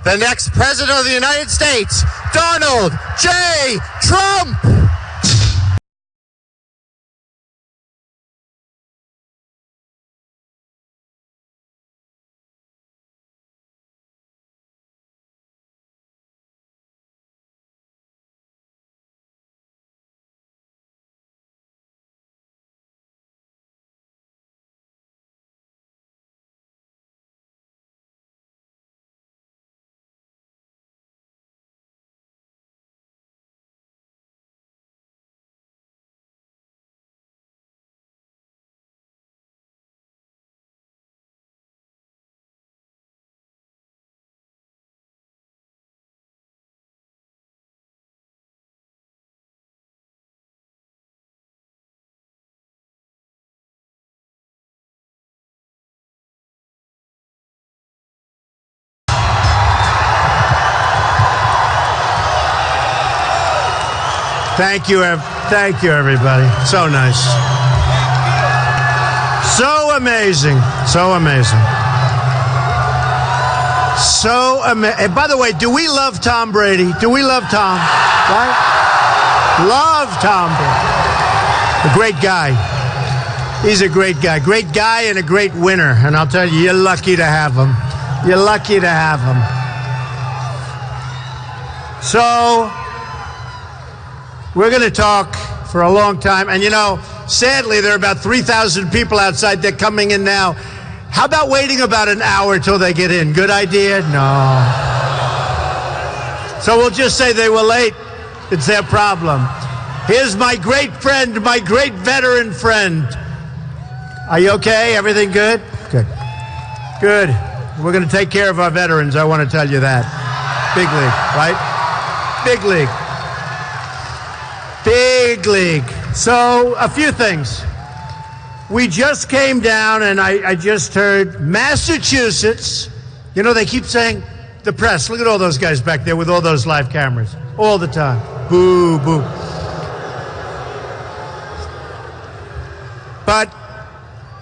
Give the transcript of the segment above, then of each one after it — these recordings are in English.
the next president of the United States, Donald J. Trump. Thank you, everybody. So nice. So amazing. So amazing. So amazing. And by the way, do we love Tom Brady? Do we love Tom? Right? Love Tom Brady. A great guy. He's a great guy. Great guy and a great winner. And I'll tell you, you're lucky to have him. You're lucky to have him. So we're going to talk for a long time. And, you know, sadly, there are about 3,000 people outside. They're coming in now. How about waiting about an hour till they get in? Good idea? No. So we'll just say they were late. It's their problem. Here's my great friend, my great veteran friend. Are you okay? Everything good? Good. Good. We're going to take care of our veterans. I want to tell you that. Big league, right? Big league. Big league. So, a few things. We just came down, and I just heard Massachusetts. You know, they keep saying, the press, look at all those guys back there with all those live cameras. All the time. Boo, boo. But,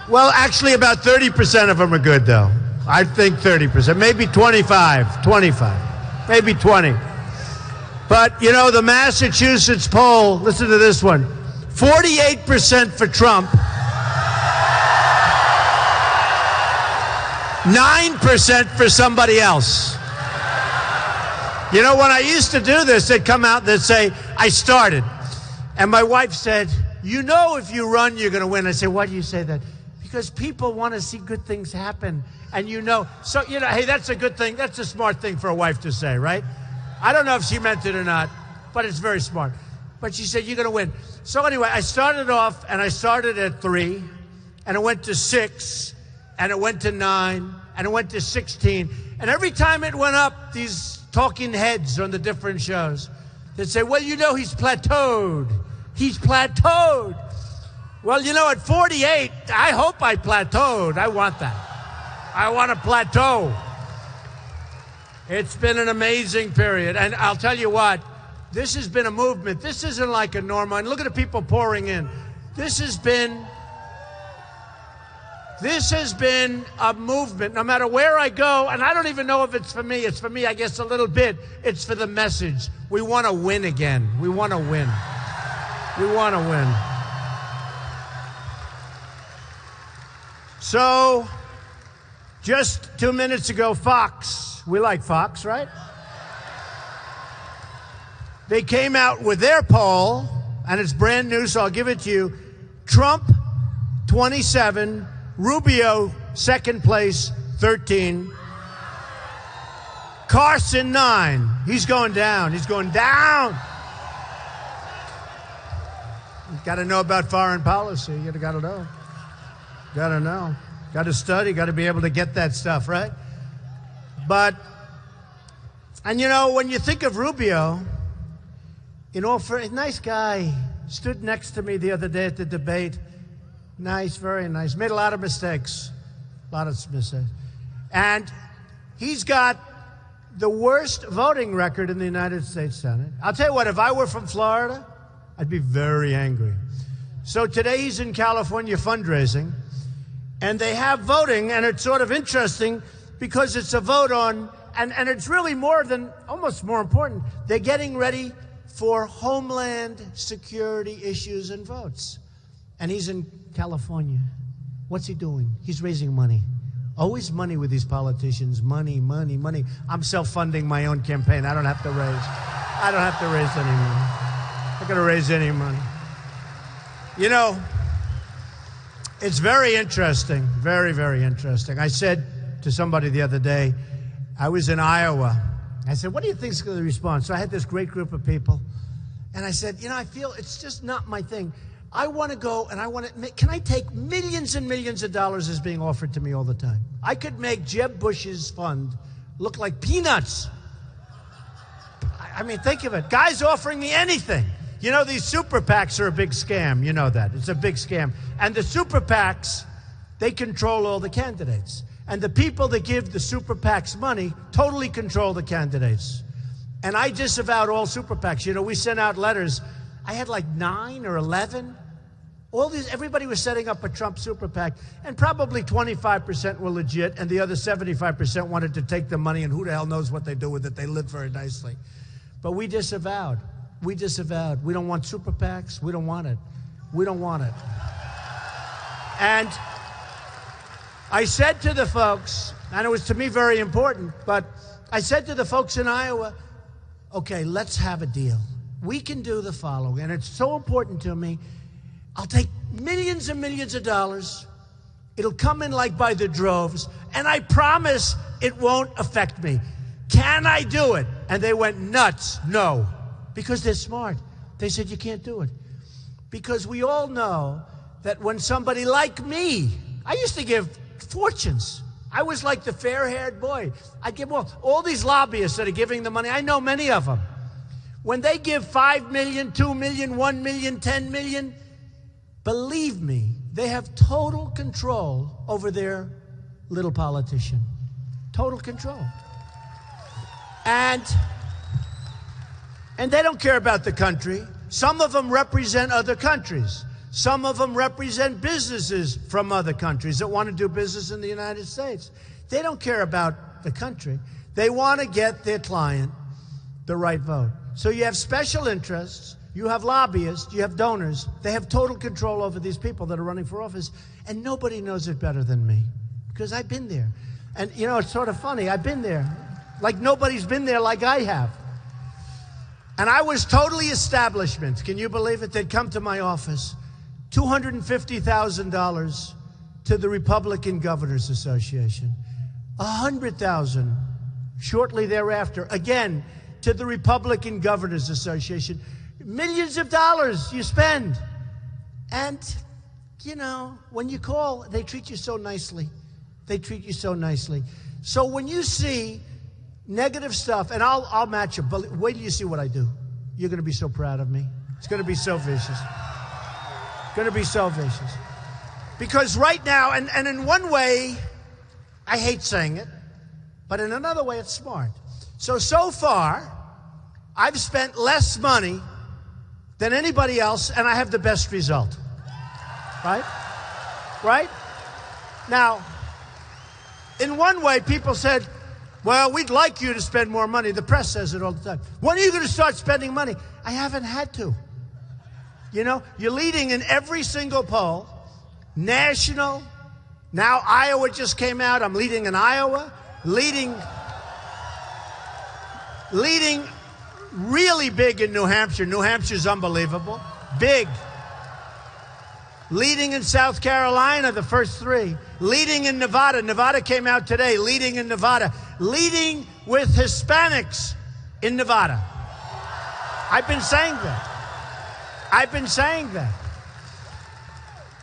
well, actually about 30% of them are good, though. I think 30%. Maybe 25. Maybe 20. But, you know, the Massachusetts poll, listen to this one, 48% for Trump, 9% for somebody else. You know, when I used to do this, they'd come out and they'd say, I started. And my wife said, you know if you run, you're going to win. I said, why do you say that? Because people want to see good things happen. And you know, so, you know, hey, that's a good thing. That's a smart thing for a wife to say, right? I don't know if she meant it or not, but it's very smart. But she said, you're going to win. So anyway, I started off, and I started at 3, and it went to 6, and it went to 9, and it went to 16. And every time it went up, these talking heads on the different shows, they'd say, well, you know, he's plateaued. He's plateaued. Well, you know, at 48, I hope I plateaued. I want that. I want to plateau. It's been an amazing period. And I'll tell you what, this has been a movement. This isn't like a normal, and look at the people pouring in. This has been a movement, no matter where I go, and I don't even know if it's for me. It's for me, I guess, a little bit. It's for the message. We want to win again. We want to win. We want to win. So, just 2 minutes ago, Fox. We like Fox, right? They came out with their poll, and it's brand new, so I'll give it to you. Trump, 27. Rubio, second place, 13. Carson, 9. He's going down. He's going down. You've got to know about foreign policy. You got to know. Got to know. Got to study. Got to be able to get that stuff, right? But, and you know, when you think of Rubio, nice guy, stood next to me the other day at the debate. Nice, very nice. Made a lot of mistakes. And he's got the worst voting record in the United States Senate. I'll tell you what, if I were from Florida, I'd be very angry. So today he's in California fundraising, and they have voting, and it's sort of interesting because it's a vote on and it's really more than, almost more important, they're getting ready for homeland security issues and votes. And he's in California. What's he doing? He's raising money. Always money with these politicians. Money, money, money. I'm self-funding my own campaign. I don't have to raise any money. I'm not going to raise any money. You know, it's very interesting, very, very interesting. I said to somebody the other day, I was in Iowa. I said, what do you think is going to respond? So I had this great group of people. And I said, you know, I feel it's just not my thing. I want to go and I want to can I take millions and millions of dollars as being offered to me all the time? I could make Jeb Bush's fund look like peanuts. I mean, think of it. Guys offering me anything. You know, these super PACs are a big scam. You know that. It's a big scam. And the super PACs, they control all the candidates. And the people that give the super PACs money totally control the candidates. And I disavowed all super PACs. You know, we sent out letters. I had like 9 or 11. Everybody was setting up a Trump super PAC, and probably 25% were legit, and the other 75% wanted to take the money, and who the hell knows what they do with it. They live very nicely. But we disavowed. We disavowed. We don't want super PACs. We don't want it. We don't want it. And I said to the folks, and it was to me very important, but I said to the folks in Iowa, okay, let's have a deal. We can do the following, and it's so important to me. I'll take millions and millions of dollars. It'll come in like by the droves, and I promise it won't affect me. Can I do it? And they went nuts. No, because they're smart. They said, you can't do it. Because we all know that when somebody like me, I used to give fortunes. I was like the fair-haired boy. I'd give all these lobbyists that are giving the money. I know many of them. When they give 5 million, 2 million, 1 million, 10 million, believe me, they have total control over their little politician. Total control. And they don't care about the country. Some of them represent other countries. Some of them represent businesses from other countries that want to do business in the United States. They don't care about the country. They want to get their client the right vote. So you have special interests, you have lobbyists, you have donors. They have total control over these people that are running for office, and nobody knows it better than me, because I've been there. And, you know, it's sort of funny. I've been there. Like nobody's been there like I have. And I was totally establishment. Can you believe it? They'd come to my office. $250,000 to the Republican Governors Association. $100,000 shortly thereafter, again, to the Republican Governors Association. Millions of dollars you spend. And, you know, when you call, they treat you so nicely. They treat you so nicely. So when you see negative stuff, and I'll match it, but wait till you see what I do. You're going to be so proud of me. It's going to be so vicious. Going to be so vicious. Because right now, and in one way, I hate saying it, but in another way, it's smart. So far, I've spent less money than anybody else, and I have the best result. Right? Right? Now, in one way, people said, well, we'd like you to spend more money. The press says it all the time. When are you going to start spending money? I haven't had to. You know, you're leading in every single poll. National. Now Iowa just came out. I'm leading in Iowa. Leading really big in New Hampshire. New Hampshire's unbelievable. Big. Leading in South Carolina, the first 3. Leading in Nevada. Nevada came out today. Leading in Nevada. Leading with Hispanics in Nevada. I've been saying that. I've been saying that.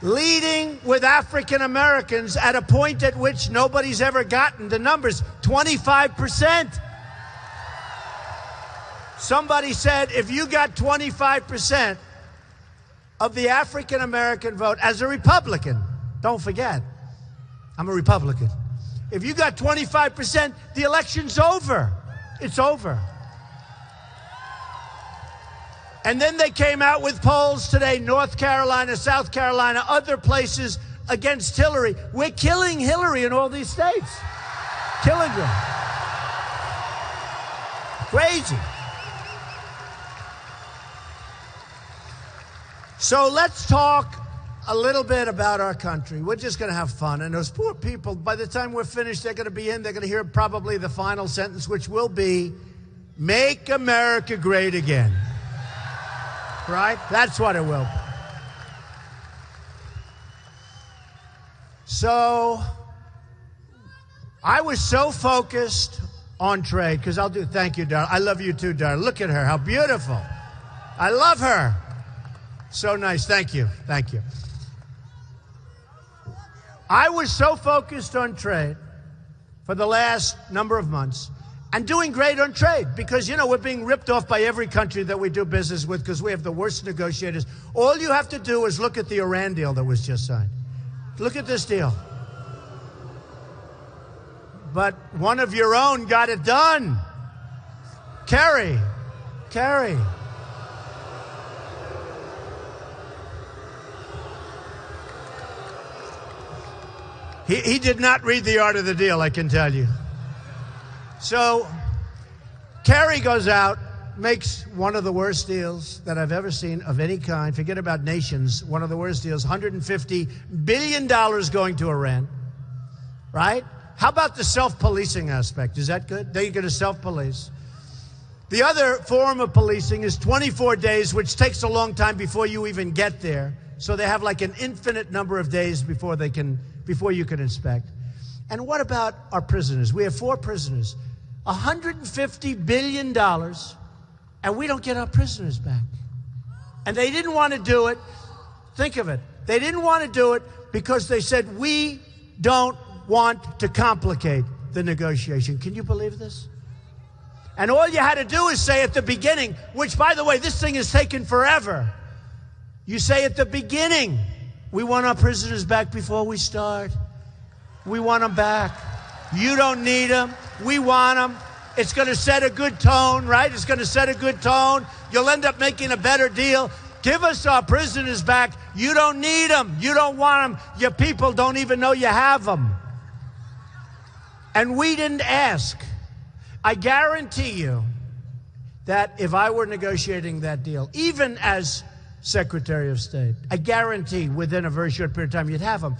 Leading with African Americans at a point at which nobody's ever gotten the numbers, 25%. Somebody said if you got 25% of the African American vote as a Republican, don't forget, I'm a Republican. If you got 25%, the election's over. It's over. And then they came out with polls today, North Carolina, South Carolina, other places against Hillary. We're killing Hillary in all these states. Killing her. Crazy. So let's talk a little bit about our country. We're just going to have fun. And those poor people, by the time we're finished, they're going to be in. They're going to hear probably the final sentence, which will be, "Make America Great Again." Right? That's what it will be. So I was so focused on trade, because thank you, darling. I love you too, darling. Look at her, how beautiful. I love her. So nice, thank you, thank you. I was so focused on trade for the last number of months and doing great on trade because, you know, we're being ripped off by every country that we do business with because we have the worst negotiators. All you have to do is look at the Iran deal that was just signed. Look at this deal. But one of your own got it done. Kerry. He did not read The Art of the Deal, I can tell you. So Kerry goes out, makes one of the worst deals that I've ever seen of any kind. Forget about nations, one of the worst deals. $150 billion going to Iran, right? How about the self-policing aspect? Is that good? They're going to self-police. The other form of policing is 24 days, which takes a long time before you even get there. So they have like an infinite number of days before you can inspect. And what about our prisoners? We have 4 prisoners, $150 billion, and we don't get our prisoners back. And they didn't want to do it. Think of it. They didn't want to do it because they said, we don't want to complicate the negotiation. Can you believe this? And all you had to do is say at the beginning, which, by the way, this thing has taken forever. You say at the beginning, we want our prisoners back before we start. We want them back. You don't need them. We want them. It's going to set a good tone, right? It's going to set a good tone. You'll end up making a better deal. Give us our prisoners back. You don't need them. You don't want them. Your people don't even know you have them. And we didn't ask. I guarantee you that if I were negotiating that deal, even as Secretary of State, I guarantee within a very short period of time you'd have them.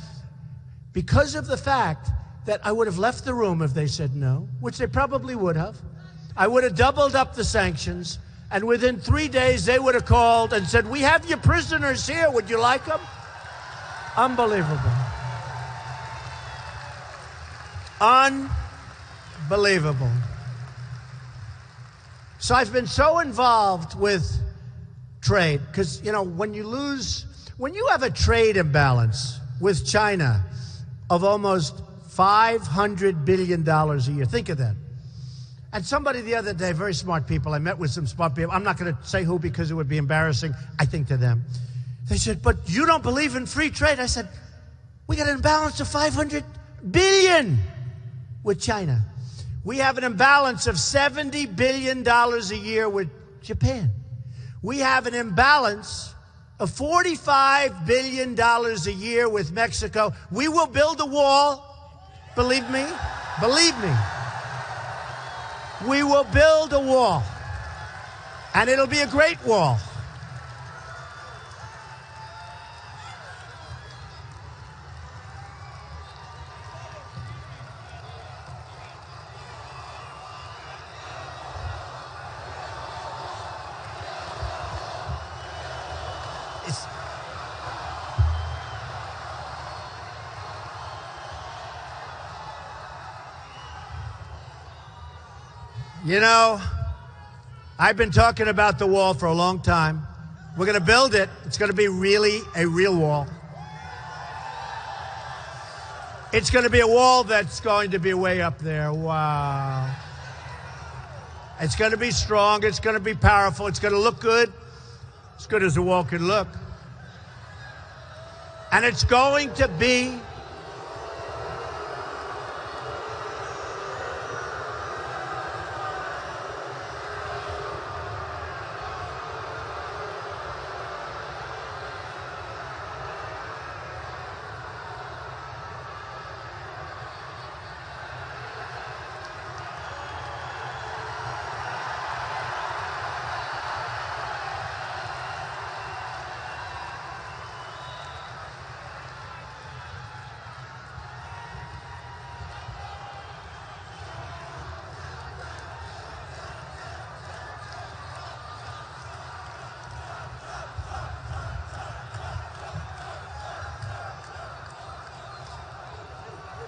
Because of the fact that I would have left the room if they said no, which they probably would have. I would have doubled up the sanctions, and within 3 days they would have called and said, we have your prisoners here, would you like them? Unbelievable. Unbelievable. So I've been so involved with trade, because, you know, when you have a trade imbalance with China of almost $500 billion a year, think of that. And somebody the other day, very smart people, I met with some smart people, I'm not going to say who because it would be embarrassing, I think, to them. They said, but you don't believe in free trade. I said, we got an imbalance of $500 billion with China. We have an imbalance of $70 billion a year with Japan. We have an imbalance of $45 billion a year with Mexico. We will build a wall. Believe me. Believe me. We will build a wall. And it'll be a great wall. You know, I've been talking about the wall for a long time. We're going to build it. It's going to be really a real wall. It's going to be a wall that's going to be way up there. Wow. It's going to be strong. It's going to be powerful. It's going to look good. As good as a wall can look. And it's going to be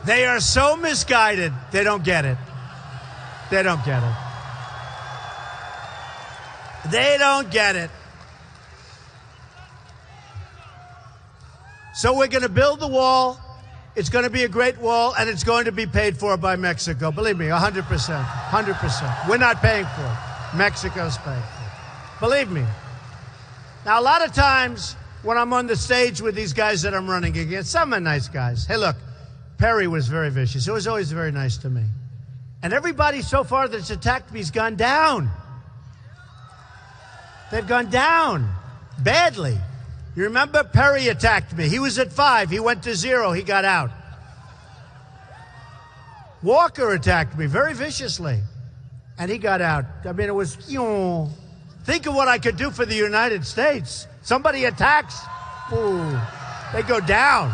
They are so misguided, they don't get it. They don't get it. They don't get it. So we're going to build the wall. It's going to be a great wall, and it's going to be paid for by Mexico. Believe me, 100%. 100%. We're not paying for it. Mexico's paying for it. Believe me. Now, a lot of times when I'm on the stage with these guys that I'm running against, some are nice guys. Hey, look, Perry was very vicious. He was always very nice to me. And everybody so far that's attacked me has gone down. They've gone down badly. You remember Perry attacked me. He was at 5. He went to 0. He got out. Walker attacked me very viciously, and he got out. I mean, it was, think of what I could do for the United States. Somebody attacks, ooh, they go down.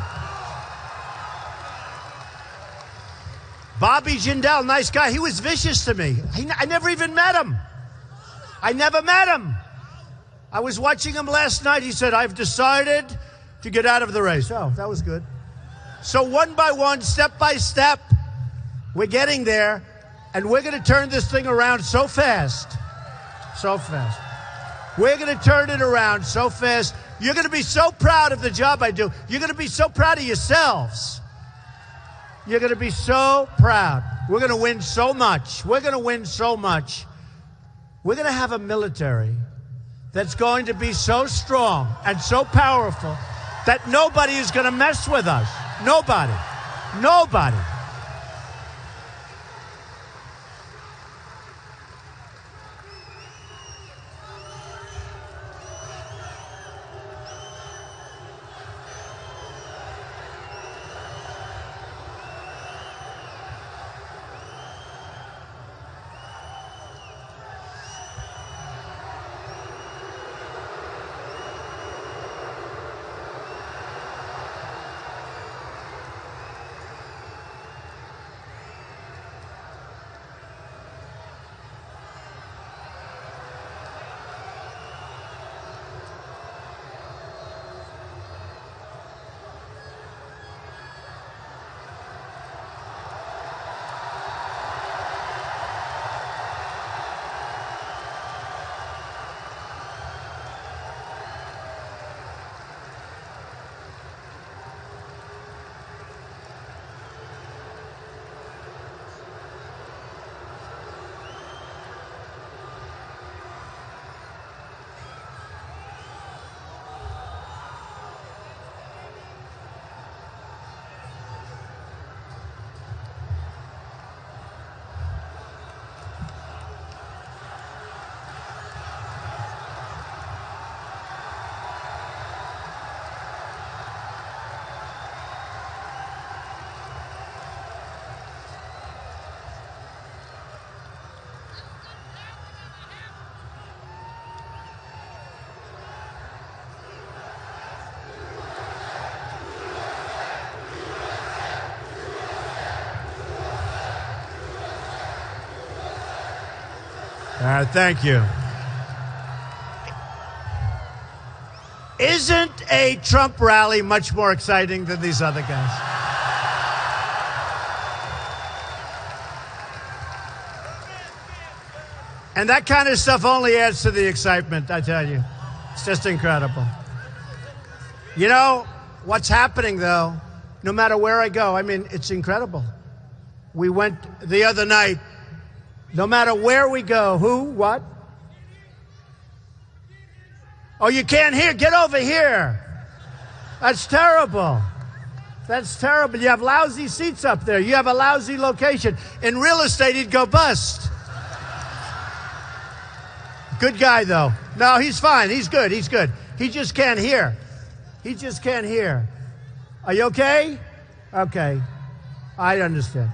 Bobby Jindal, nice guy. He was vicious to me. I never even met him. I never met him. I was watching him last night. He said, I've decided to get out of the race. Oh, that was good. So one by one, step by step, we're getting there, and we're going to turn this thing around so fast. So fast. We're going to turn it around so fast. You're going to be so proud of the job I do. You're going to be so proud of yourselves. You're going to be so proud. We're going to win so much. We're going to win so much. We're going to have a military that's going to be so strong and so powerful that nobody is going to mess with us. Nobody. Nobody. Thank you. Isn't a Trump rally much more exciting than these other guys? And that kind of stuff only adds to the excitement, I tell you. It's just incredible. You know, what's happening, though, no matter where I go, I mean, it's incredible. We went the other night. No matter where we go, who, what? Oh, you can't hear? Get over here. That's terrible. That's terrible. You have lousy seats up there. You have a lousy location. In real estate, he'd go bust. Good guy, though. No, he's fine. He's good. He's good. He just can't hear. He just can't hear. Are you okay? Okay. I understand.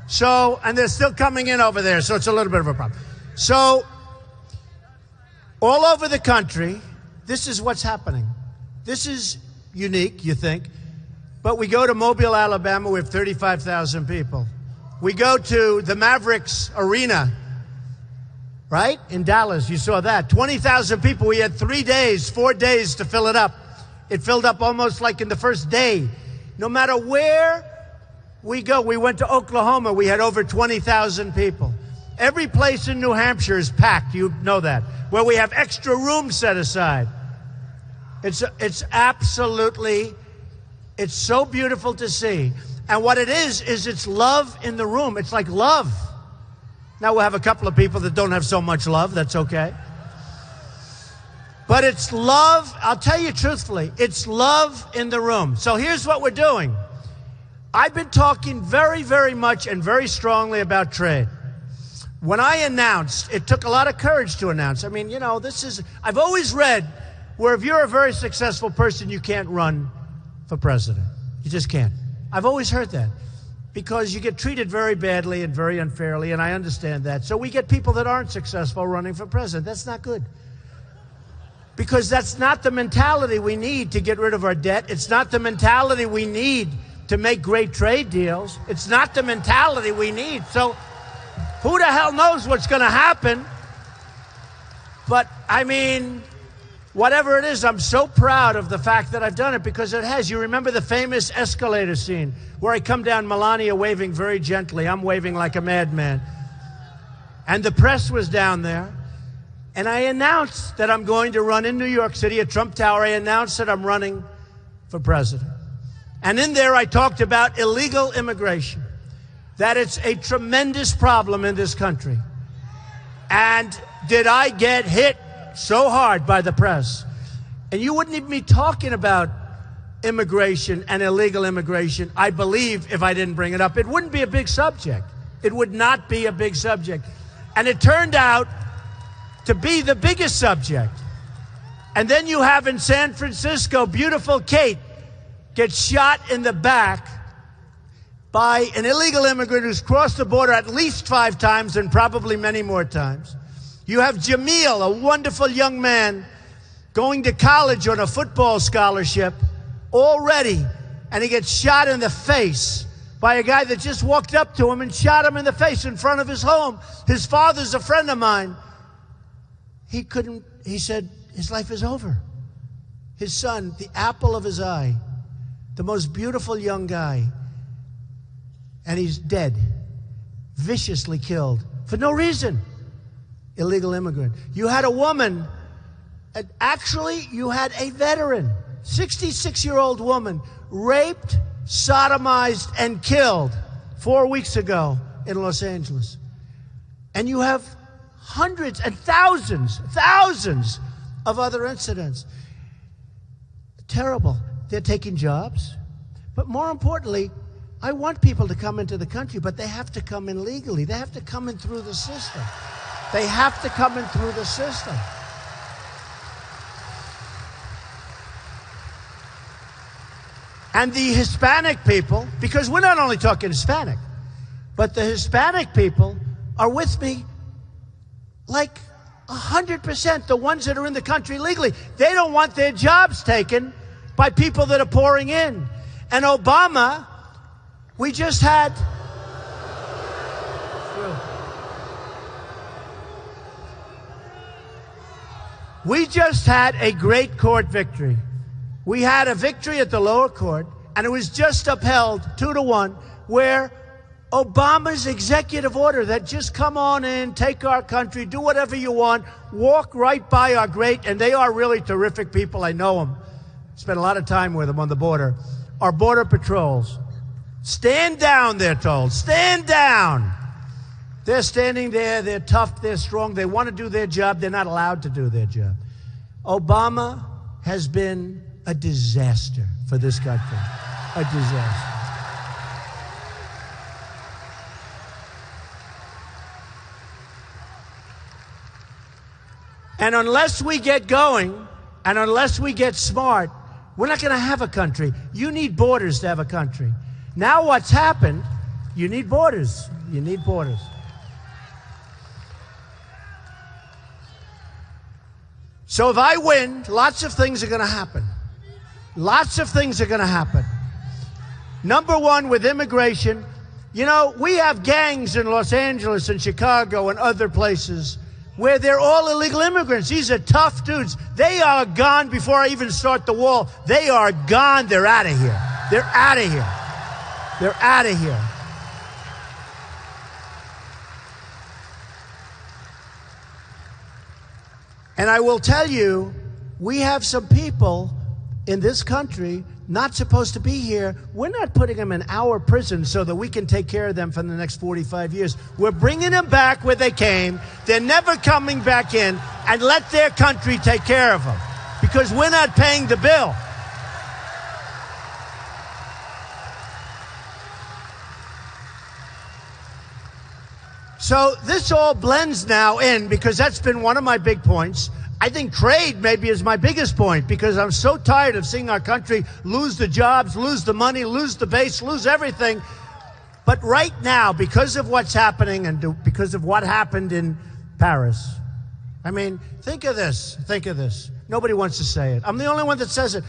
So, and they're still coming in over there, so it's a little bit of a problem. So, all over the country, this is what's happening. This is unique, you think. But we go to Mobile, Alabama, we have 35,000 people. We go to the Mavericks Arena, right? In Dallas, you saw that. 20,000 people. We had 4 days to fill it up. It filled up almost like in the first day. No matter where We went to Oklahoma. We had over 20,000 people. Every place in New Hampshire is packed. You know that. Where we have extra rooms set aside. It's absolutely, it's so beautiful to see. And what it is it's love in the room. It's like love. Now we'll have a couple of people that don't have so much love. That's okay. But it's love. I'll tell you truthfully, it's love in the room. So here's what we're doing. I've been talking very, very much and very strongly about trade. When I announced, it took a lot of courage to announce. I mean, you know, I've always read where if you're a very successful person, you can't run for president. You just can't. I've always heard that because you get treated very badly and very unfairly, and I understand that. So we get people that aren't successful running for president. That's not good. Because that's not the mentality we need to get rid of our debt. It's not the mentality we need to make great trade deals. It's not the mentality we need. So who the hell knows what's going to happen? But, I mean, whatever it is, I'm so proud of the fact that I've done it because it has. You remember the famous escalator scene where I come down, Melania waving very gently. I'm waving like a madman. And the press was down there. And I announced that I'm going to run in New York City at Trump Tower. I announced that I'm running for president. And in there, I talked about illegal immigration, that it's a tremendous problem in this country. And did I get hit so hard by the press? And you wouldn't even be talking about immigration and illegal immigration, I believe, if I didn't bring it up. It wouldn't be a big subject. It would not be a big subject. And it turned out to be the biggest subject. And then you have in San Francisco, beautiful Kate gets shot in the back by an illegal immigrant who's crossed the border at least 5 times and probably many more times. You have Jamil, a wonderful young man, going to college on a football scholarship already, and he gets shot in the face by a guy that just walked up to him and shot him in the face in front of his home. His father's a friend of mine. He said, his life is over. His son, the apple of his eye, the most beautiful young guy, and he's dead, viciously killed for no reason. Illegal immigrant. You had a woman, actually you had a veteran, 66-year-old woman, raped, sodomized, and killed 4 weeks ago in Los Angeles. And you have hundreds and thousands of other incidents. Terrible. They're taking jobs. But more importantly, I want people to come into the country, but they have to come in legally. They have to come in through the system. They have to come in through the system. And the Hispanic people, because we're not only talking Hispanic, but the Hispanic people are with me like 100%, the ones that are in the country legally. They don't want their jobs taken by people that are pouring in. And Obama, we just had... We just had a great court victory. We had a victory at the lower court, and it was just upheld 2-1, where Obama's executive order that just come on in, take our country, do whatever you want, walk right by our great, and they are really terrific people. I know them. Spent a lot of time with them on the border. Our border patrols. Stand down, they're told. Stand down. They're standing there. They're tough. They're strong. They want to do their job. They're not allowed to do their job. Obama has been a disaster for this country. A disaster. And unless we get going, and unless we get smart, we're not going to have a country. You need borders to have a country. Now what's happened, you need borders. You need borders. So if I win, lots of things are going to happen. Lots of things are going to happen. Number one, with immigration, you know, we have gangs in Los Angeles and Chicago and other places where they're all illegal immigrants. These are tough dudes. They are gone before I even start the wall. They are gone. They're out of here. They're out of here. They're out of here. And I will tell you, we have some people in this country not supposed to be here. We're not putting them in our prison so that we can take care of them for the next 45 years. We're bringing them back where they came. They're never coming back in, and let their country take care of them because we're not paying the bill. So this all blends now in, because that's been one of my big points. I think trade maybe is my biggest point, because I'm so tired of seeing our country lose the jobs, lose the money, lose the base, lose everything. But right now, because of what's happening and because of what happened in Paris, I mean, think of this. Think of this. Nobody wants to say it. I'm the only one that says it.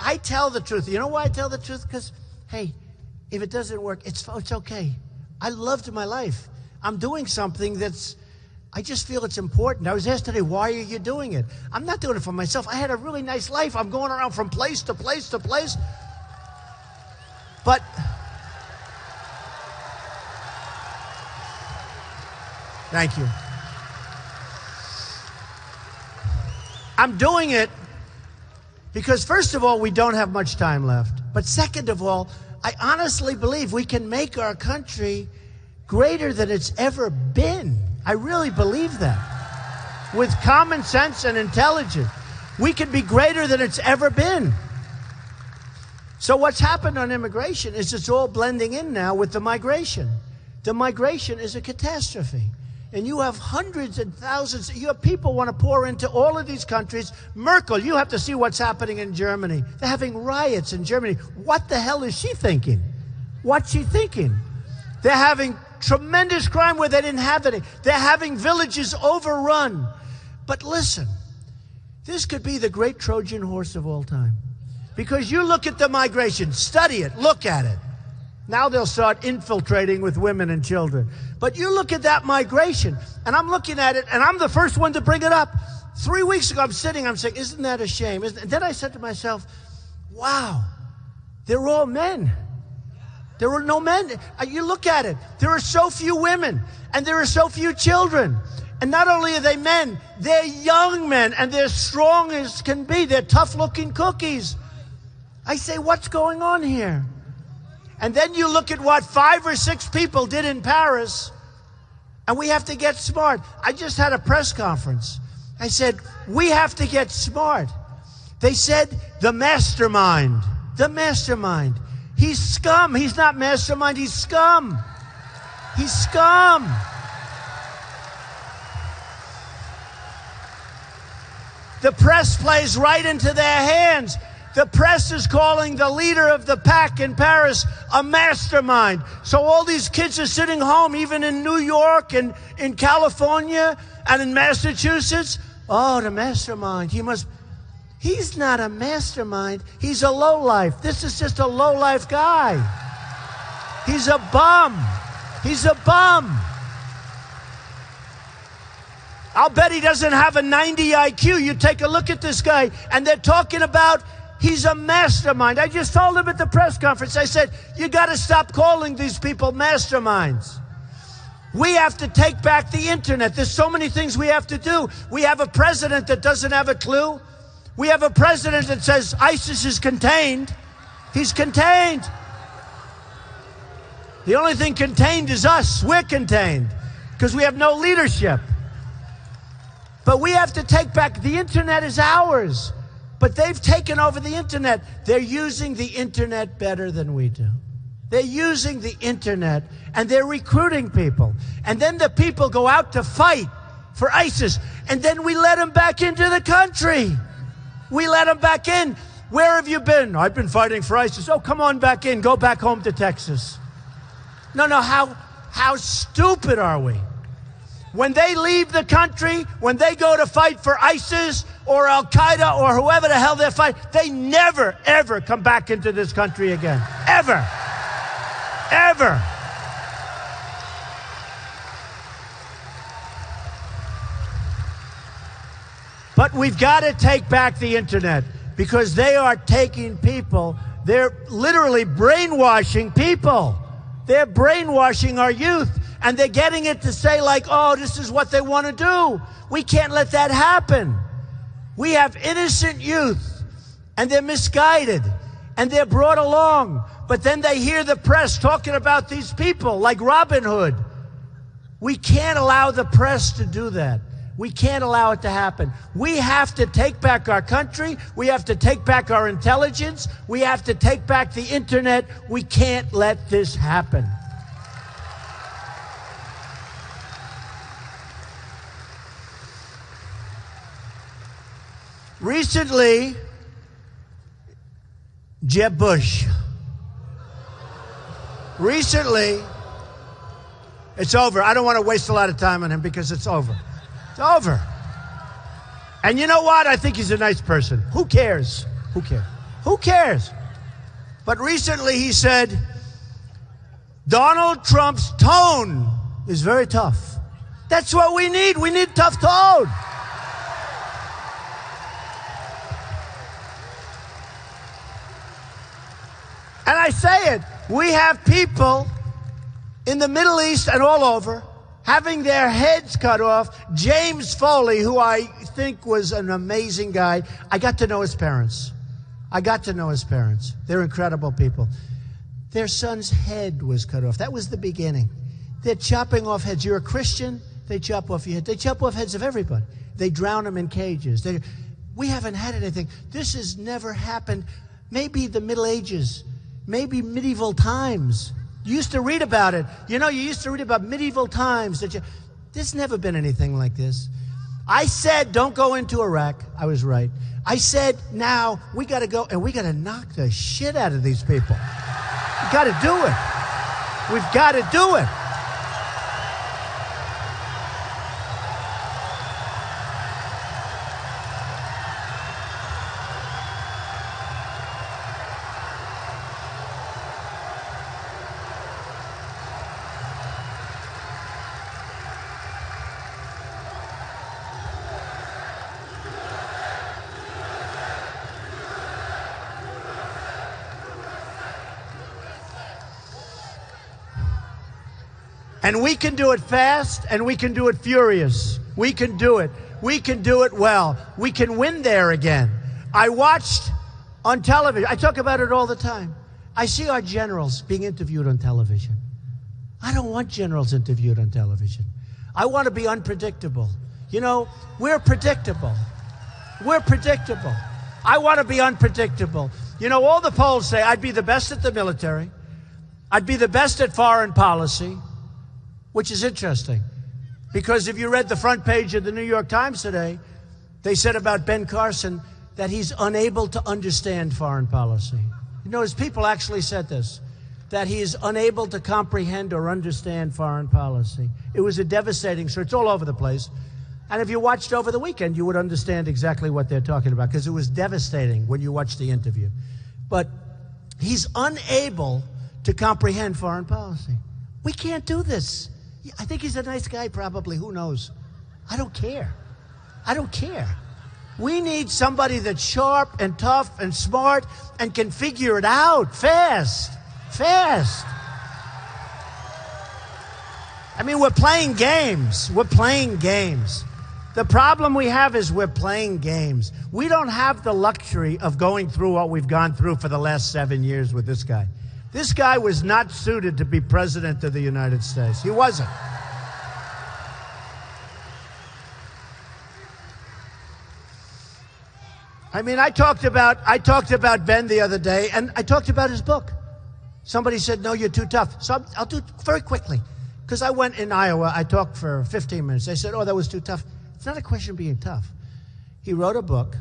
I tell the truth. You know why I tell the truth? Because, hey, if it doesn't work, it's okay. I loved my life. I'm doing something I just feel it's important. I was asked today, why are you doing it? I'm not doing it for myself. I had a really nice life. I'm going around from place to place to place. But thank you. I'm doing it because, first of all, we don't have much time left. But second of all, I honestly believe we can make our country greater than it's ever been. I really believe that. With common sense and intelligence, we can be greater than it's ever been. So what's happened on immigration is it's all blending in now with the migration. The migration is a catastrophe. And you have hundreds and thousands, you have people want to pour into all of these countries. Merkel, you have to see what's happening in Germany. They're having riots in Germany. What the hell is she thinking? What's she thinking? They're having tremendous crime where they didn't have any. They're having villages overrun. But listen, this could be the great Trojan horse of all time. Because you look at the migration, study it, look at it. Now they'll start infiltrating with women and children. But you look at that migration, and I'm looking at it, and I'm the first one to bring it up. 3 weeks ago, I'm saying, isn't that a shame? And then I said to myself, wow, they're all men. There are no men. You look at it. There are so few women, and there are so few children. And not only are they men, they're young men, and they're strong as can be. They're tough-looking cookies. I say, what's going on here? And then you look at what 5 or 6 people did in Paris, and we have to get smart. I just had a press conference. I said, we have to get smart. They said, the mastermind. The mastermind. He's scum. He's not mastermind. He's scum. He's scum. The press plays right into their hands. The press is calling the leader of the pack in Paris a mastermind. So all these kids are sitting home, even in New York and in California and in Massachusetts. Oh, the mastermind. He's not a mastermind. He's a lowlife. This is just a lowlife guy. He's a bum. He's a bum. I'll bet he doesn't have a 90 IQ. You take a look at this guy, and they're talking about he's a mastermind. I just told him at the press conference, I said, you got to stop calling these people masterminds. We have to take back the internet. There's so many things we have to do. We have a president that doesn't have a clue. We have a president that says ISIS is contained. He's contained. The only thing contained is us. We're contained because we have no leadership. But we have to take back, the internet is ours. But they've taken over the internet. They're using the internet better than we do. They're using the internet, and they're recruiting people. And then the people go out to fight for ISIS. And then we let them back into the country. We let them back in. Where have you been? I've been fighting for ISIS. Oh, come on back in. Go back home to Texas. No, how stupid are we? When they leave the country, when they go to fight for ISIS or Al-Qaeda or whoever the hell they're fighting, they never, ever come back into this country again. Ever. Ever. But we've got to take back the internet because they are taking people They're literally brainwashing people. They're brainwashing our youth, and they're getting it to say like, oh, this is what they want to do. We can't let that happen. We have innocent youth, and they're misguided, and they're brought along. But then they hear the press talking about these people like Robin Hood. We can't allow the press to do that. We can't allow it to happen. We have to take back our country. We have to take back our intelligence. We have to take back the internet. We can't let this happen. Recently, Jeb Bush. Recently, it's over. I don't want to waste a lot of time on him because it's over. It's over. And you know what? I think he's a nice person. Who cares? Who cares? Who cares? But recently he said, Donald Trump's tone is very tough. That's what we need. We need tough tone. And I say it, we have people in the Middle East and all over having their heads cut off. James Foley, who I think was an amazing guy, I got to know his parents. They're incredible people. Their son's head was cut off. That was the beginning. They're chopping off heads. You're a Christian, they chop off your head. They chop off heads of everybody. They drown them in cages. We haven't had anything. This has never happened. Maybe the Middle Ages, maybe medieval times. You used to read about it. You know, you used to read about medieval times. There's never been anything like this. I said, don't go into Iraq. I was right. I said, now we got to go and we got to knock the shit out of these people. We got to do it. We've got to do it. And we can do it fast, and we can do it furious. We can do it. We can do it well. We can win there again. I watched on television. I talk about it all the time. I see our generals being interviewed on television. I don't want generals interviewed on television. I want to be unpredictable. You know, we're predictable. We're predictable. I want to be unpredictable. You know, all the polls say I'd be the best at the military. I'd be the best at foreign policy. Which is interesting, because if you read the front page of the New York Times today, they said about Ben Carson that he's unable to understand foreign policy. You know, his people actually said this, that he is unable to comprehend or understand foreign policy. It was a devastating, so it's all over the place. And if you watched over the weekend, you would understand exactly what they're talking about, because it was devastating when you watched the interview. But he's unable to comprehend foreign policy. We can't do this. I think he's a nice guy, probably. Who knows? I don't care. I don't care. We need somebody that's sharp and tough and smart and can figure it out fast. Fast. I mean, we're playing games. We're playing games. The problem we have is we're playing games. We don't have the luxury of going through what we've gone through for the last 7 years with this guy. This guy was not suited to be president of the United States. He wasn't. I mean, I talked about Ben the other day, and I talked about his book. Somebody said, no, you're too tough. So I'll do it very quickly, because I went in Iowa. I talked for 15 minutes. They said, oh, that was too tough. It's not a question of being tough. He wrote a book.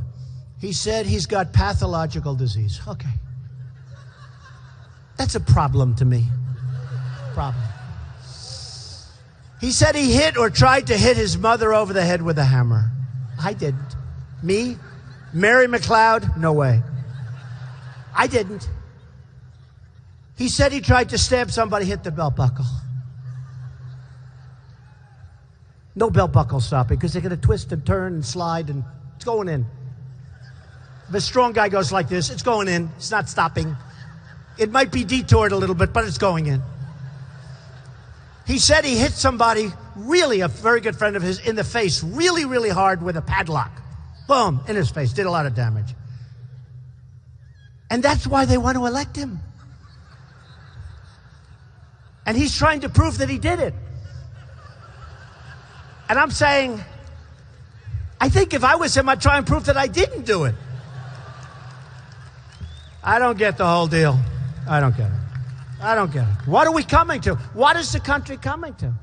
He said he's got pathological disease. Okay. That's a problem to me. Problem. He said he hit or tried to hit his mother over the head with a hammer. I didn't. Me? Mary McLeod? No way. I didn't. He said he tried to stab somebody, hit the belt buckle. No belt buckle stopping, because they're going to twist and turn and slide, and it's going in. If a strong guy goes like this, it's going in. It's not stopping. It might be detoured a little bit, but it's going in. He said he hit somebody, really a very good friend of his, in the face really, really hard with a padlock. Boom, in his face, did a lot of damage. And that's why they want to elect him. And he's trying to prove that he did it. And I'm saying, I think if I was him, I'd try and prove that I didn't do it. I don't get the whole deal. I don't get it. I don't get it. What are we coming to? What is the country coming to?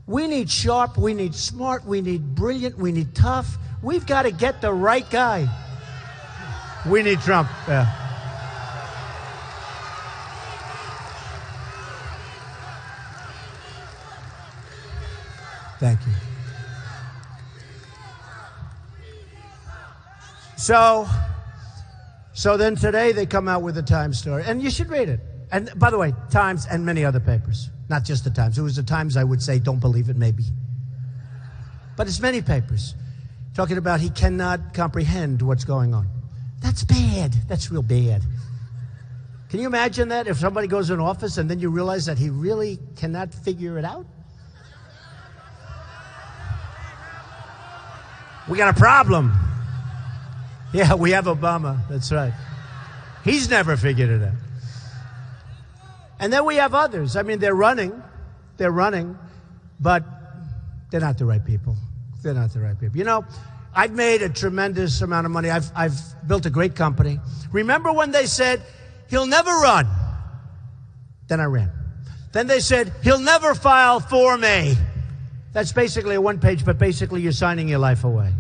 We need sharp, we need smart, we need brilliant, we need tough. We've got to get the right guy. We need Trump. Yeah. Thank you. So then today they come out with the Times story, and you should read it. And by the way, Times and many other papers, not just the Times. It was the Times, I would say, don't believe it, maybe. But it's many papers talking about he cannot comprehend what's going on. That's bad. That's real bad. Can you imagine that if somebody goes in office and then you realize that he really cannot figure it out? We got a problem. Yeah, we have Obama. That's right. He's never figured it out. And then we have others. I mean, they're running, but they're not the right people. They're not the right people. You know, I've made a tremendous amount of money. I've built a great company. Remember when they said, he'll never run? Then I ran. Then they said, he'll never file Form A. That's basically a one-page, but basically you're signing your life away.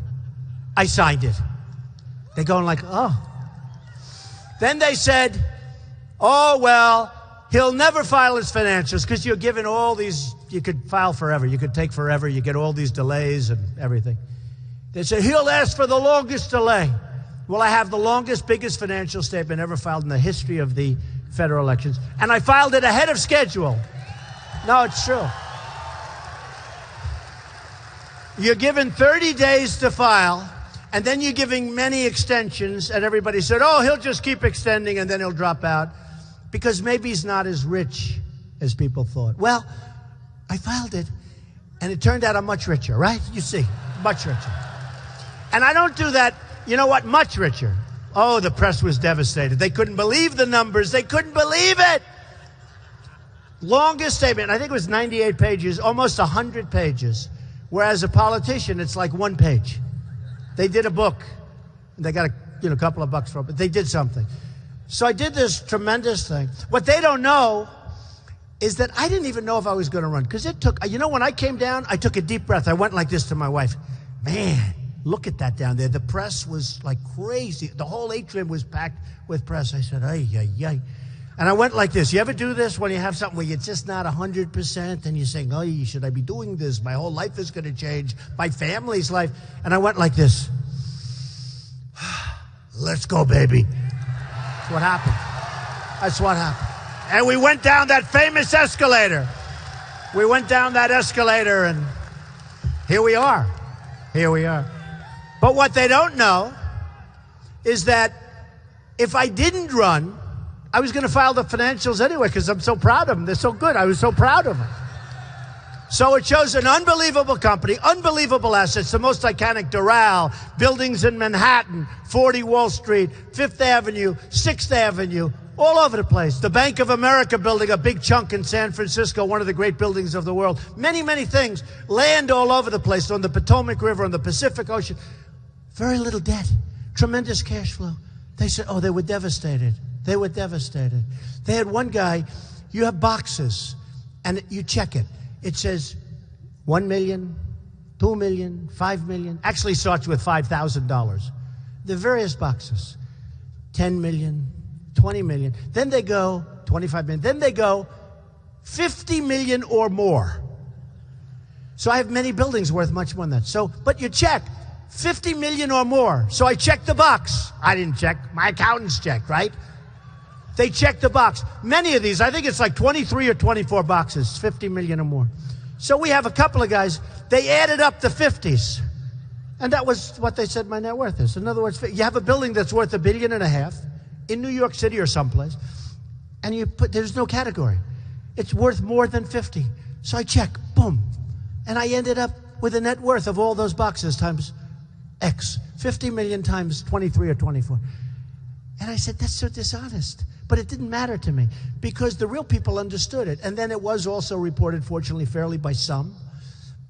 I signed it. They're going like, oh. Then they said, oh, well, he'll never file his financials because you're given all these, you could file forever. You could take forever. You get all these delays and everything. They said, he'll ask for the longest delay. Well, I have the longest, biggest financial statement ever filed in the history of the federal elections. And I filed it ahead of schedule. No, it's true. You're given 30 days to file, and then you're giving many extensions, and everybody said, oh, he'll just keep extending, and then he'll drop out, because maybe he's not as rich as people thought. Well, I filed it, and it turned out I'm much richer, right? You see, much richer. And I don't do that, you know what, much richer. Oh, the press was devastated. They couldn't believe the numbers. They couldn't believe it. Longest statement, I think it was 98 pages, almost 100 pages. Whereas a politician, it's like one page. They did a book. They got a couple of bucks for it, but they did something. So I did this tremendous thing. What they don't know is that I didn't even know if I was going to run. Because it took, when I came down, I took a deep breath. I went like this to my wife. Man, look at that down there. The press was like crazy. The whole atrium was packed with press. I said, ay, ay, ay. And I went like this. You ever do this when you have something where you're just not 100% and you're saying, oh, should I be doing this? My whole life is going to change. My family's life. And I went like this. Let's go, baby. That's what happened. That's what happened. And we went down that famous escalator. We went down that escalator, and here we are. Here we are. But what they don't know is that if I didn't run, I was going to file the financials anyway because I'm so proud of them. They're so good. I was so proud of them. So it shows an unbelievable company, unbelievable assets, the most iconic Doral, buildings in Manhattan, 40 Wall Street, 5th Avenue, 6th Avenue, all over the place. The Bank of America building, a big chunk in San Francisco, one of the great buildings of the world. Many, many things. Land all over the place, on the Potomac River, on the Pacific Ocean. Very little debt. Tremendous cash flow. They said, oh, they were devastated. They were devastated. They had one guy, you have boxes, and you check it. It says 1 million, 2 million, 5 million. Actually starts with $5,000. The various boxes, 10 million, 20 million. Then they go 25 million. Then they go 50 million or more. So I have many buildings worth much more than that. So, but you check 50 million or more. So I checked the box. I didn't check. My accountants checked, right? They checked the box. Many of these, I think it's like 23 or 24 boxes, 50 million or more. So we have a couple of guys, they added up the 50s. And that was what they said my net worth is. In other words, you have a building that's worth $1.5 billion in New York City or someplace. And there's no category. It's worth more than 50. So I check, boom. And I ended up with a net worth of all those boxes times X. 50 million times 23 or 24. And I said, that's so dishonest. But it didn't matter to me because the real people understood it. And then it was also reported, fortunately, fairly by some.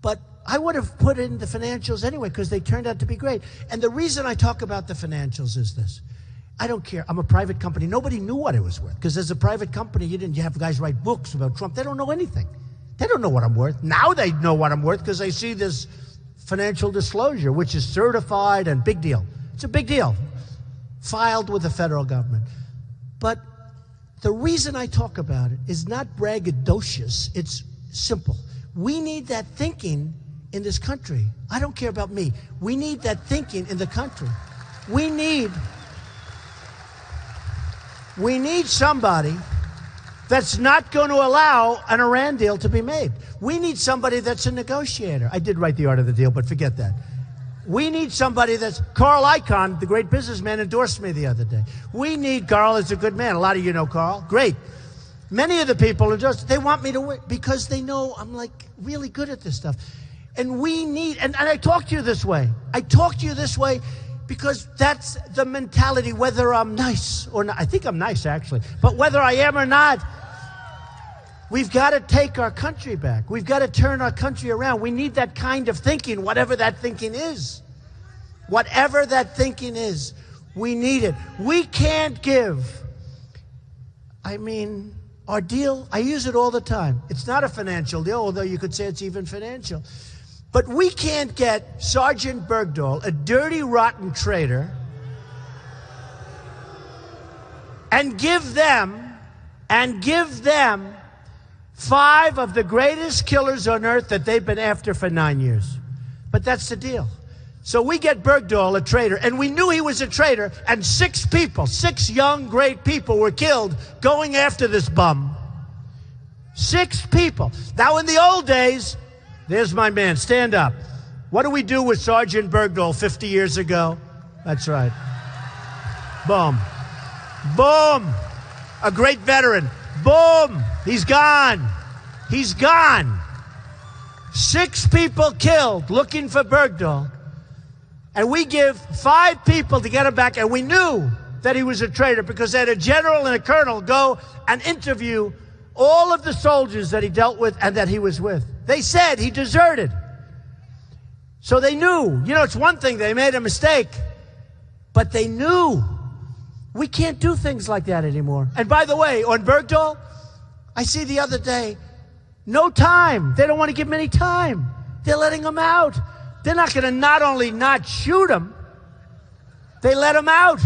But I would have put in the financials anyway because they turned out to be great. And the reason I talk about the financials is this. I don't care. I'm a private company. Nobody knew what it was worth because as a private company, you have guys write books about Trump. They don't know anything. They don't know what I'm worth. Now they know what I'm worth because they see this financial disclosure, which is certified and big deal. It's a big deal. Filed with the federal government. But the reason I talk about it is not braggadocious. It's simple. We need that thinking in this country. I don't care about me. We need that thinking in the country. We need somebody that's not going to allow an Iran deal to be made. We need somebody that's a negotiator. I did write the art of the deal, but forget that. We need somebody that's... Carl Icahn, the great businessman, endorsed me the other day. We need... Carl is a good man. A lot of you know Carl. Great. Many of the people they want me to win because they know I'm like really good at this stuff. And we need... And I talk to you this way. I talk to you this way because that's the mentality, whether I'm nice or not. I think I'm nice, actually. But whether I am or not, we've got to take our country back. We've got to turn our country around. We need that kind of thinking, whatever that thinking is. Whatever that thinking is, we need it. We can't give. I mean, our deal, I use it all the time. It's not a financial deal, although you could say it's even financial. But we can't get Sergeant Bergdahl, a dirty, rotten traitor, and give them 5 of the greatest killers on earth that they've been after for 9 years. But that's the deal. So we get Bergdahl, a traitor, and we knew he was a traitor, and 6 people, 6 young, great people were killed going after this bum. 6 people. Now, in the old days, there's my man. Stand up. What do we do with Sergeant Bergdahl 50 years ago? That's right. Boom. Boom. A great veteran. Boom. He's gone. He's gone. 6 people killed looking for Bergdahl. And we give 5 people to get him back. And we knew that he was a traitor because they had a general and a colonel go and interview all of the soldiers that he dealt with and that he was with. They said he deserted. So they knew. You know, it's one thing, they made a mistake, but they knew. We can't do things like that anymore. And by the way, on Bergdahl, I see the other day, no time. They don't want to give him any time. They're letting him out. They're not going to not only not shoot him, they let him out.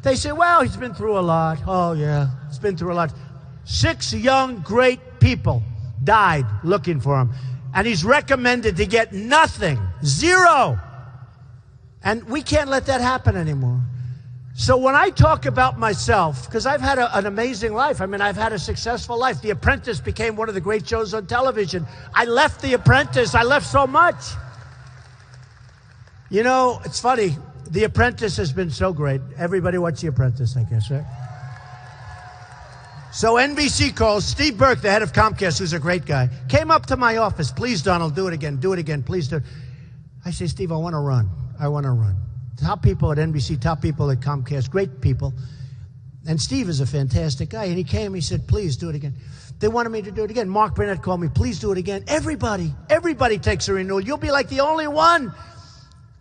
They say, well, he's been through a lot. Oh, yeah, he's been through a lot. 6 young, great people died looking for him. And he's recommended to get nothing, 0. And we can't let that happen anymore. So when I talk about myself, because I've had an amazing life. I mean, I've had a successful life. The Apprentice became one of the great shows on television. I left The Apprentice. I left so much. You know, it's funny. The Apprentice has been so great. Everybody watch The Apprentice, I guess, right? So NBC calls Steve Burke, the head of Comcast, who's a great guy, came up to my office. Please, Donald, do it again. Do it again. Please do it. I say, Steve, I want to run. I want to run. Top people at NBC, top people at Comcast, great people. And Steve is a fantastic guy. And he came, he said, please do it again. They wanted me to do it again. Mark Burnett called me, please do it again. Everybody takes a renewal. You'll be like the only one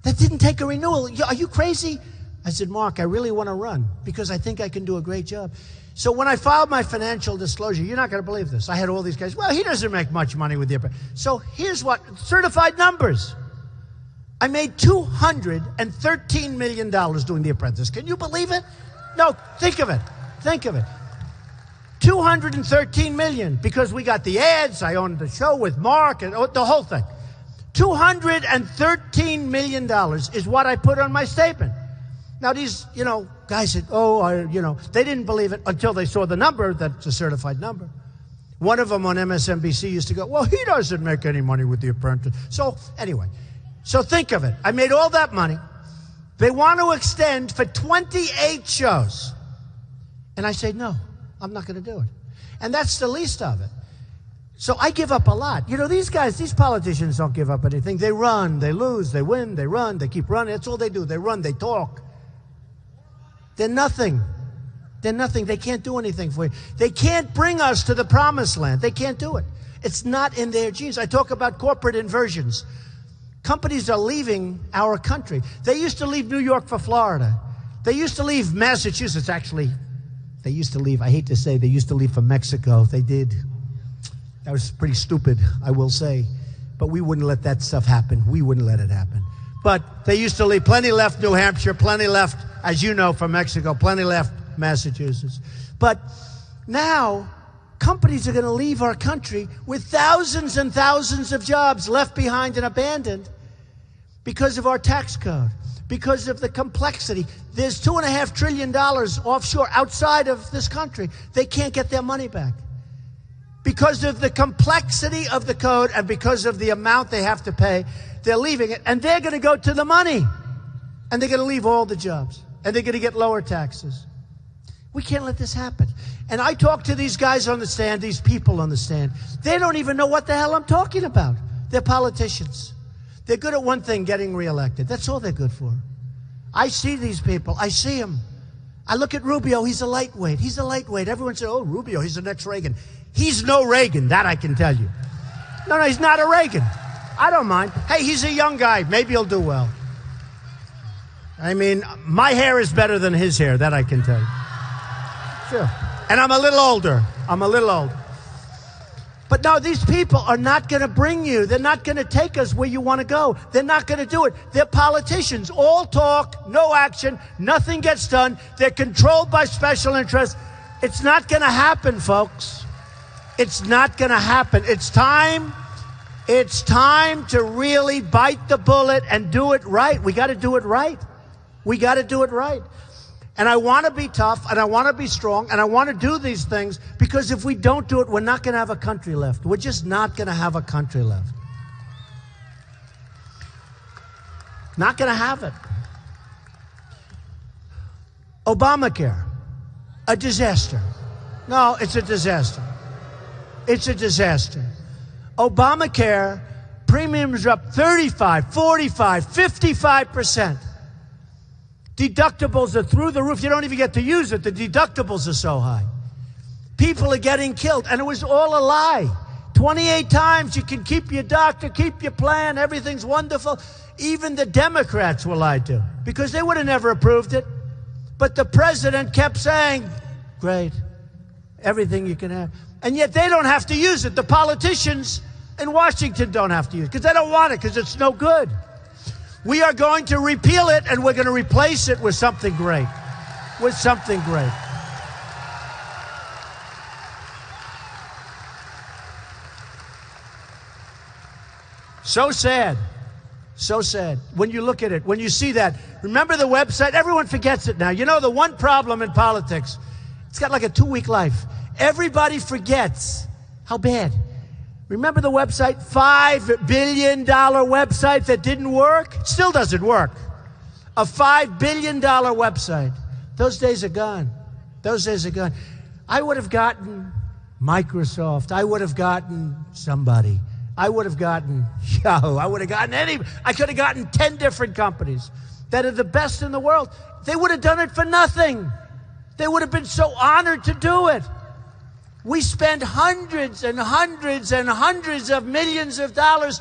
that didn't take a renewal. Are you crazy? I said, Mark, I really want to run because I think I can do a great job. So when I filed my financial disclosure, you're not going to believe this. I had all these guys, well, he doesn't make much money with the Apprentice. So here's what, certified numbers. I made $213 million doing The Apprentice. Can you believe it? No, think of it. Think of it. $213 million because we got the ads. I owned the show with Mark and the whole thing. $213 million is what I put on my statement. Now these, guys said, they didn't believe it until they saw the number. That's a certified number. One of them on MSNBC used to go, well, he doesn't make any money with The Apprentice. So anyway, so think of it. I made all that money. They want to extend for 28 shows. And I say, no, I'm not going to do it. And that's the least of it. So I give up a lot. You know, these guys, these politicians don't give up anything. They run, they lose, they win, they run, they keep running. That's all they do. They run, they talk. They're nothing. They're nothing. They can't do anything for you. They can't bring us to the promised land. They can't do it. It's not in their genes. I talk about corporate inversions. Companies are leaving our country. They used to leave New York for Florida. They used to leave Massachusetts, actually. They used to leave, I hate to say, they used to leave for Mexico. They did. That was pretty stupid, I will say. But we wouldn't let that stuff happen. We wouldn't let it happen. But they used to leave. Plenty left New Hampshire, plenty left, as you know, from Mexico, plenty left Massachusetts. But now, companies are going to leave our country with thousands and thousands of jobs left behind and abandoned because of our tax code, because of the complexity. There's $2.5 trillion offshore outside of this country. They can't get their money back. Because of the complexity of the code and because of the amount they have to pay, they're leaving it. And they're going to go to the money. And they're going to leave all the jobs. And they're going to get lower taxes. We can't let this happen. And I talk to these guys on the stand, these people on the stand. They don't even know what the hell I'm talking about. They're politicians. They're good at one thing, getting reelected. That's all they're good for. I see these people. I see them. I look at Rubio. He's a lightweight. He's a lightweight. Everyone says, oh, Rubio, he's the next Reagan. He's no Reagan, that I can tell you. No, he's not a Reagan. I don't mind. Hey, he's a young guy. Maybe he'll do well. I mean, my hair is better than his hair, that I can tell you. Sure. And I'm a little older. But no, these people are not going to bring you. They're not going to take us where you want to go. They're not going to do it. They're politicians. All talk, no action, nothing gets done. They're controlled by special interests. It's not going to happen, folks. It's not going to happen. It's time to really bite the bullet and do it right. We got to do it right. We got to do it right. And I want to be tough, and I want to be strong, and I want to do these things, because if we don't do it, we're not going to have a country left. We're just not going to have a country left. Not going to have it. Obamacare, a disaster. No, it's a disaster. It's a disaster. Obamacare, premiums are up 35, 45, 55%. Deductibles are through the roof. You don't even get to use it. The deductibles are so high. People are getting killed. And it was all a lie. 28 times you can keep your doctor, keep your plan, everything's wonderful. Even the Democrats were lied to, because they would have never approved it. But the president kept saying, great, everything you can have. And yet they don't have to use it. The politicians in Washington don't have to use it because they don't want it, because it's no good. We are going to repeal it, and we're going to replace it with something great. With something great. So sad. So sad. When you look at it, when you see that, remember the website? Everyone forgets it now. You know, the one problem in politics, it's got like a 2-week life. Everybody forgets how bad. Remember the website? $5 billion website that didn't work? Still doesn't work. A $5 billion website. Those days are gone. Those days are gone. I would have gotten Microsoft. I would have gotten somebody. I would have gotten Yahoo. I would have gotten I could have gotten 10 different companies that are the best in the world. They would have done it for nothing. They would have been so honored to do it. We spend hundreds and hundreds and hundreds of millions of dollars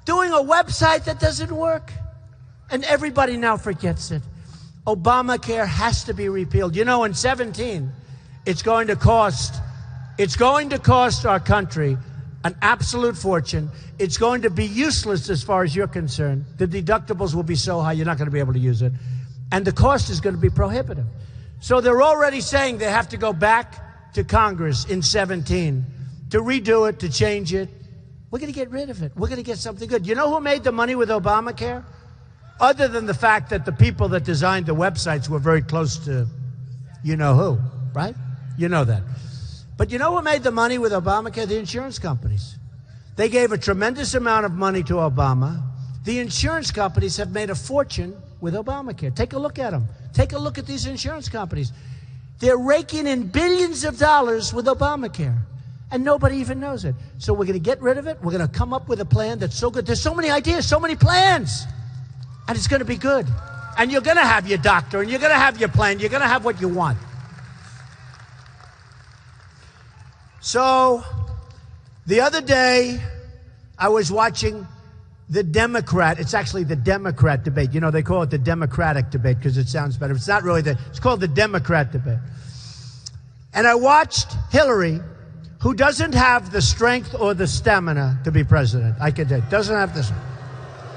doing a website that doesn't work. And everybody now forgets it. Obamacare has to be repealed. You know, in 2017, it's going to cost our country an absolute fortune. It's going to be useless as far as you're concerned. The deductibles will be so high, you're not going to be able to use it. And the cost is going to be prohibitive. So they're already saying they have to go back to Congress in 2017 to redo it, to change it. We're going to get rid of it. We're going to get something good. You know who made the money with Obamacare? Other than the fact that the people that designed the websites were very close to you know who, right? You know that. But you know who made the money with Obamacare? The insurance companies. They gave a tremendous amount of money to Obama. The insurance companies have made a fortune with Obamacare. Take a look at them. Take a look at these insurance companies. They're raking in billions of dollars with Obamacare, and nobody even knows it. So we're going to get rid of it. We're going to come up with a plan that's so good. There's so many ideas, so many plans, and it's going to be good. And you're going to have your doctor, and you're going to have your plan. You're going to have what you want. So the other day, I was watching the Democrat. It's actually the Democrat debate. You know, they call it the Democratic debate because it sounds better. It's not really it's called the Democrat debate. And I watched Hillary, who doesn't have the strength or the stamina to be president. I can tell you, doesn't have this.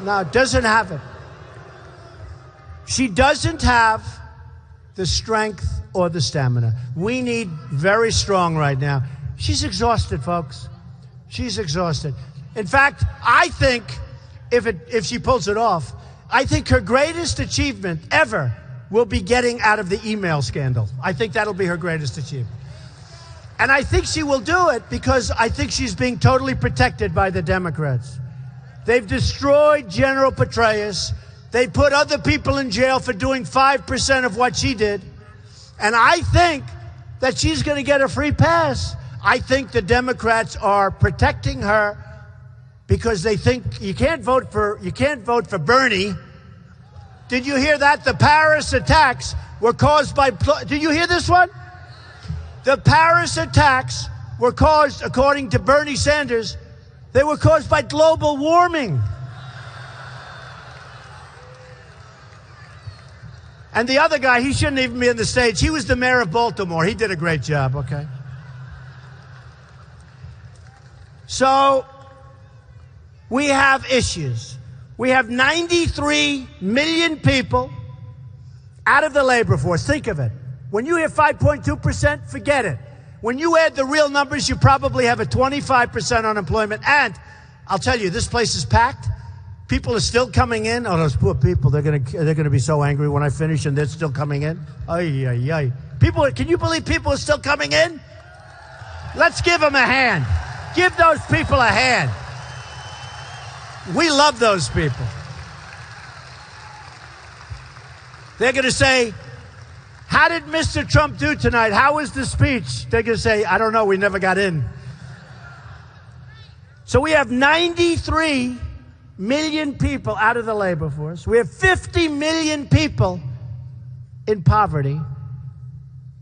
No, doesn't have it. She doesn't have the strength or the stamina. We need very strong right now. She's exhausted, folks. She's exhausted. In fact, I think if she pulls it off, I think her greatest achievement ever will be getting out of the email scandal. I think that'll be her greatest achievement. And I think she will do it because I think she's being totally protected by the Democrats. They've destroyed General Petraeus. They put other people in jail for doing 5% of what she did. And I think that she's going to get a free pass. I think the Democrats are protecting her because they think you can't vote for Bernie. Did you hear that? The Paris attacks were caused by, did you hear this one? The Paris attacks were caused, according to Bernie Sanders, they were caused by global warming. And the other guy, he shouldn't even be on the stage. He was the mayor of Baltimore. He did a great job, okay? So we have issues. We have 93 million people out of the labor force. Think of it. When you hear 5.2%, forget it. When you add the real numbers, you probably have a 25% unemployment. And I'll tell you, this place is packed. People are still coming in. Oh, those poor people, they're gonna be so angry when I finish and they're still coming in. Ay, ay, ay. People, can you believe people are still coming in? Let's give them a hand. Give those people a hand. We love those people. They're going to say, how did Mr. Trump do tonight? How was the speech? They're going to say, I don't know, we never got in. So we have 93 million people out of the labor force. We have 50 million people in poverty.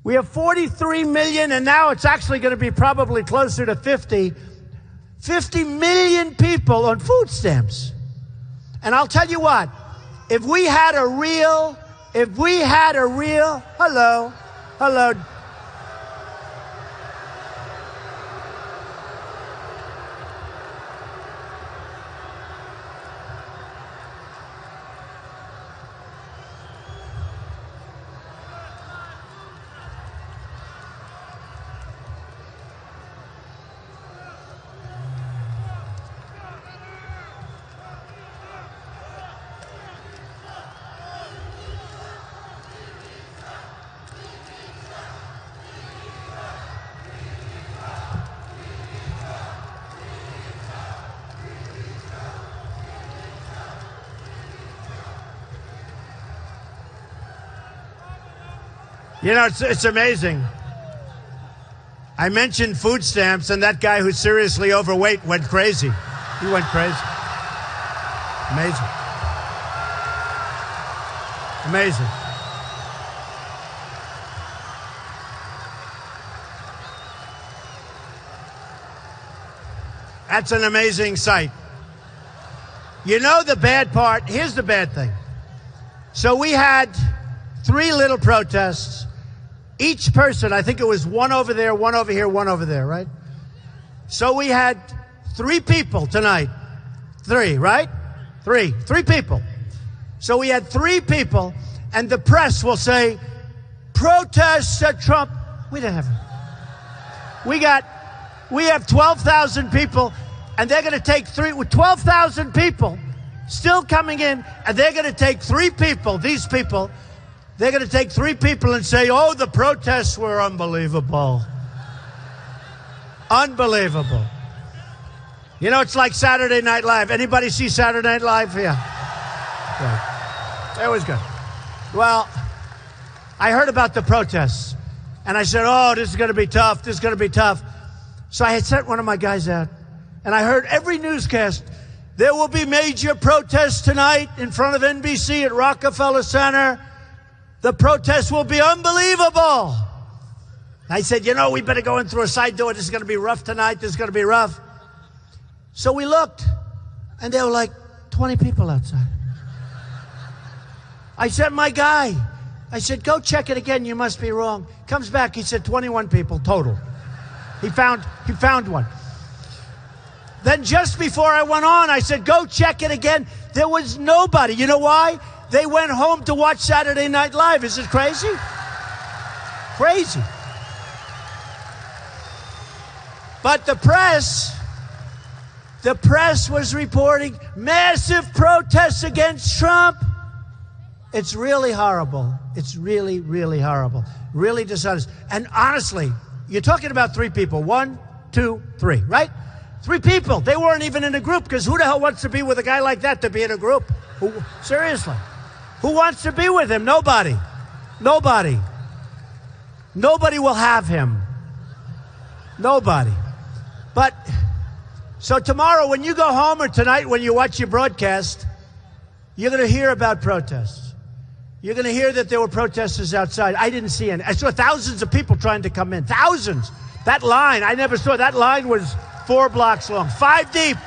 We have 43 million, and now it's actually going to be probably closer to 50 million people on food stamps. And I'll tell you what, if we had a real, hello. You know, it's amazing. I mentioned food stamps, and that guy who's seriously overweight went crazy. He went crazy. Amazing. Amazing. That's an amazing sight. You know the bad part? Here's the bad thing. So we had 3 little protests. Each person, I think it was one over there, one over here, one over there, right? So we had 3 people tonight. 3, right? 3 people. So we had 3 people, and the press will say, protests at Trump. We didn't have it. We have 12,000 people, and they're going to take 12,000 people still coming in, and they're going to take 3 people, these people, they're going to take 3 people and say, oh, the protests were unbelievable. Unbelievable. You know, it's like Saturday Night Live. Anybody see Saturday Night Live? Yeah. It was good. Well, I heard about the protests. And I said, oh, this is going to be tough. This is going to be tough. So I had sent one of my guys out, and I heard every newscast, there will be major protests tonight in front of NBC at Rockefeller Center. The protests will be unbelievable. I said, you know, we better go in through a side door. This is going to be rough tonight. This is going to be rough. So we looked, and there were like 20 people outside. I sent my guy. I said, go check it again. You must be wrong. Comes back. He said 21 people total. He found one. Then just before I went on, I said, go check it again. There was nobody. You know why? They went home to watch Saturday Night Live. Is it crazy? Crazy. But the press was reporting massive protests against Trump. It's really horrible. It's really, really horrible. Really dishonest. And honestly, you're talking about 3 people. 1, 2, 3, right? 3 people. They weren't even in a group, because who the hell wants to be with a guy like that to be in a group? Seriously. Who wants to be with him? Nobody. Nobody. Nobody will have him. Nobody. But, so tomorrow when you go home, or tonight when you watch your broadcast, you're going to hear about protests. You're going to hear that there were protesters outside. I didn't see any. I saw thousands of people trying to come in. Thousands. That line, I never saw. That line was 4 blocks long. 5 deep.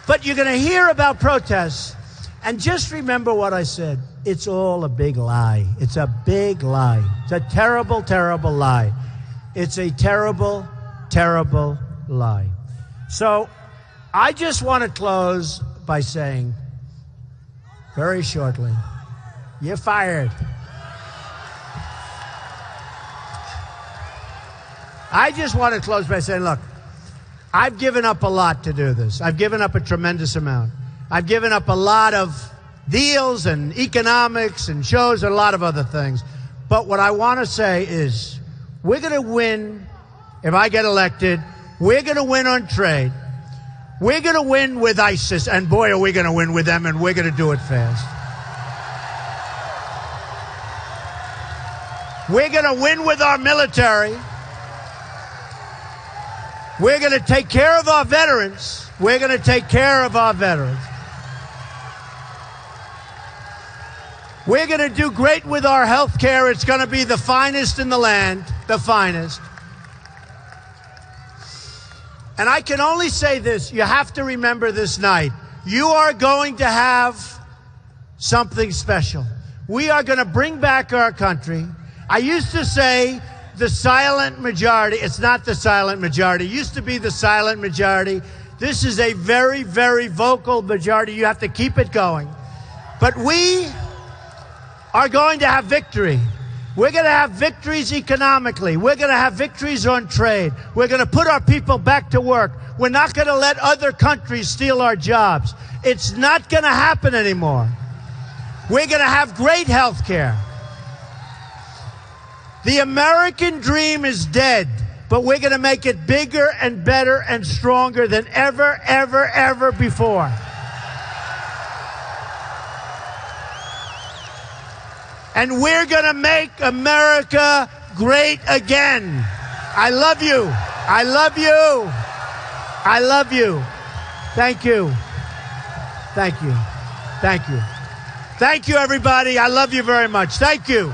But you're going to hear about protests. And just remember what I said. It's all a big lie. It's a big lie. It's a terrible, terrible lie. It's a terrible, terrible lie. So I just want to close by saying, very shortly, you're fired. I just want to close by saying, look, I've given up a lot to do this. I've given up a tremendous amount. I've given up a lot of deals and economics and shows and a lot of other things. But what I want to say is, we're going to win if I get elected. We're going to win on trade. We're going to win with ISIS, and boy, are we going to win with them, and we're going to do it fast. We're going to win with our military. We're going to take care of our veterans. We're going to take care of our veterans. We're going to do great with our health care. It's going to be the finest in the land, the finest. And I can only say this, you have to remember this night. You are going to have something special. We are going to bring back our country. I used to say the silent majority. It's not the silent majority. It used to be the silent majority. This is a very, very vocal majority. You have to keep it going. But we are going to have victory. We're going to have victories economically. We're going to have victories on trade. We're going to put our people back to work. We're not going to let other countries steal our jobs. It's not going to happen anymore. We're going to have great health care. The American dream is dead, but we're going to make it bigger and better and stronger than ever, ever, ever before. And we're going to make America great again. I love you. I love you. I love you. Thank you. Thank you. Thank you. Thank you, everybody. I love you very much. Thank you.